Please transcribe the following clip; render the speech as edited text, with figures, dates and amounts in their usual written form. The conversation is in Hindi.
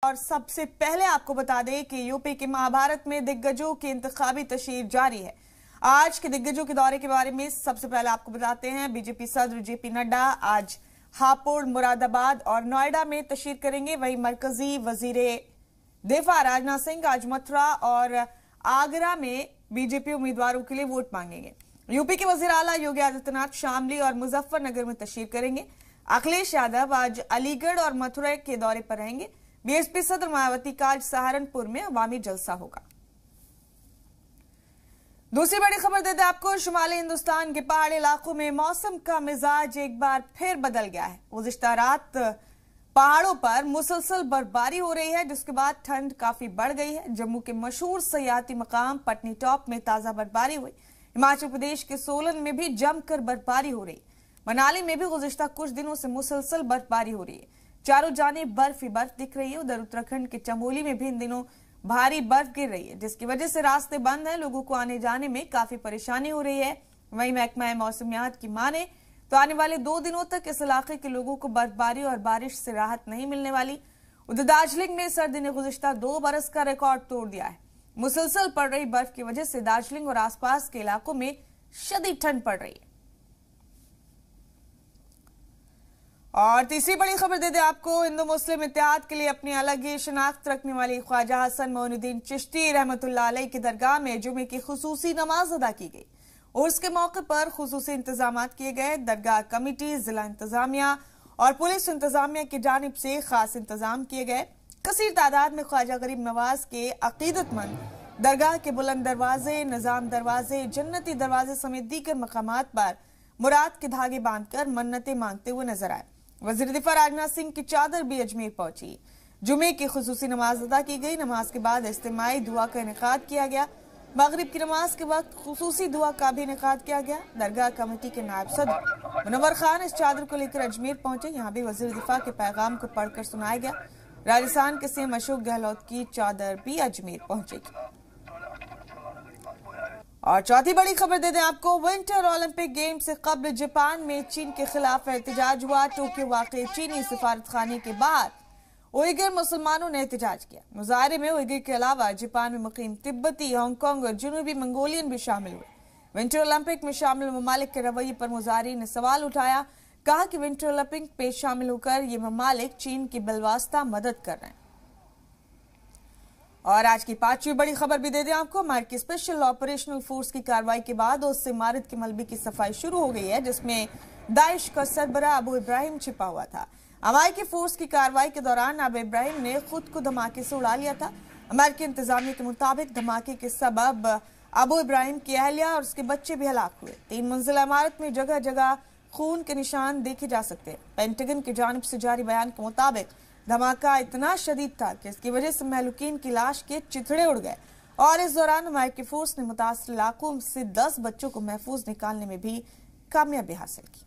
और सबसे पहले आपको बता दें कि यूपी के महाभारत में दिग्गजों की इंतखाबी तशरीह जारी है। आज के दिग्गजों के दौरे के बारे में सबसे पहले आपको बताते हैं। बीजेपी सदर जेपी नड्डा आज हापुड़, मुरादाबाद और नोएडा में तशरीह करेंगे। वहीं मरकजी वजीरे दिफा राजनाथ सिंह आज मथुरा और आगरा में बीजेपी उम्मीदवारों के लिए वोट मांगेंगे। यूपी के वजीर आला योगी आदित्यनाथ शामली और मुजफ्फरनगर में तशरीह करेंगे। अखिलेश यादव आज अलीगढ़ और मथुरा के दौरे पर रहेंगे। बीएसपी सदर मायावती का आज सहारनपुर में अवामी जलसा होगा। दूसरी बड़ी खबर देते हैं आपको। शुमाली हिंदुस्तान के पहाड़ी इलाकों में मौसम का मिजाज एक बार फिर बदल गया है। गुज़िश्ता रात पहाड़ों पर मुसलसल बर्फबारी हो रही है, जिसके बाद ठंड काफी बढ़ गई है। जम्मू के मशहूर सयाहती मकाम पटनी टॉप में ताजा बर्फबारी हुई। हिमाचल प्रदेश के सोलन में भी जमकर बर्फबारी हो रही। मनाली में भी गुज़िश्ता कुछ दिनों से मुसलसल बर्फबारी हो रही है। चारों जानिब बर्फ ही बर्फ दिख रही है। उधर उत्तराखंड के चमोली में भी इन दिनों भारी बर्फ गिर रही है, जिसकी वजह से रास्ते बंद हैं। लोगों को आने जाने में काफी परेशानी हो रही है। वहीं महकमा मौसमियात की माने तो आने वाले 2 दिनों तक इस इलाके के लोगों को बर्फबारी और बारिश से राहत नहीं मिलने वाली। उधर दार्जिलिंग में सर्दी ने गुज़िश्ता 2 बरस का रिकॉर्ड तोड़ दिया है। मुसलसल पड़ रही बर्फ की वजह से दार्जिलिंग और आसपास के इलाकों में शदीद ठंड पड़ रही है। और तीसरी बड़ी खबर दे दें आपको। हिंदू मुस्लिम इत्तेहाद के लिए अपनी अलग ही शनाख्त रखने वाली ख्वाजा हसन मोइनुद्दीन चिश्ती रहमतुल्लाह अलैह की दरगाह में जुमे की खुसूसी नमाज अदा की गई। उर्स के मौके पर खुसूसी इंतजाम किए गए। दरगाह कमेटी, जिला इंतजामिया और पुलिस इंतजामिया की जानिब से खास इंतजाम किए गए। कसीर तादाद में ख्वाजा गरीब नवाज के अकीदतमंद दरगाह के बुलंद दरवाजे, निजाम दरवाजे, जन्नती दरवाजे समेत दीगर मकामात पर मुराद के धागे बांधकर मन्नतें मांगते हुए नजर आए। वजीर दिफा राजनाथ सिंह की चादर भी अजमेर पहुंची। जुमे की खुसूसी नमाज अदा की गई। नमाज के बाद इज्तिमाई दुआ का इनेकाद किया गया। मगरिब की नमाज के वक्त खुसूसी दुआ का भी इनेकाद किया गया। दरगाह कमेटी के नायब सदर मुनव्वर खान इस चादर को लेकर अजमेर पहुंचे। यहाँ भी वजीर दिफा के पैगाम को पढ़कर सुनाया गया। राजस्थान के सीएम अशोक गहलोत की चादर भी अजमेर पहुंचेगी। और चौथी बड़ी खबर दे दें आपको। विंटर ओलंपिक गेम से कबल जापान में चीन के खिलाफ एहतजाज हुआ। टोक्यो वाक़े चीनी सिफारतखाने के बाद उइगर मुसलमानों ने एहतजाज किया। मुजाहरे में उइगर के अलावा जापान में मुकीम तिब्बती, हांगकांग और जनूबी मंगोलियन भी शामिल हुए। विंटर ओलंपिक में शामिल ममालिक के रवैये पर मुजाहरीन ने सवाल उठाया। कहा कि विंटर ओलंपिक में शामिल होकर ये ममालिक चीन की बिलवास्ता मदद कर रहे हैं। और आज की 5वीं बड़ी खबर भी दे दें आपको। अमेरिकी की स्पेशल ऑपरेशनल फोर्स की कार्रवाई के बाद उस इमारत के मलबे की सफाई शुरू हो गई है, जिसमें दाइश का सरबराह अबू इब्राहिम छिपा हुआ था। अमेरिकी फोर्स की कार्रवाई के दौरान अबू इब्राहिम ने खुद को धमाके से उड़ा लिया था। अमेरिकी इंतजामिया के मुताबिक धमाके के सबब अबू इब्राहिम की अहलिया और उसके बच्चे भी हलाक हुए। 3 मंजिला इमारत में जगह जगह खून के निशान देखे जा सकते हैं। पेंटागन की जानिब से जारी बयान के मुताबिक धमाका इतना शदीद था कि इसकी वजह से महलूकीन की लाश के चिथड़े उड़ गए। और इस दौरान अमेरिकी फोर्स ने मुतासर इलाकों से 10 बच्चों को महफूज निकालने में भी कामयाबी हासिल की।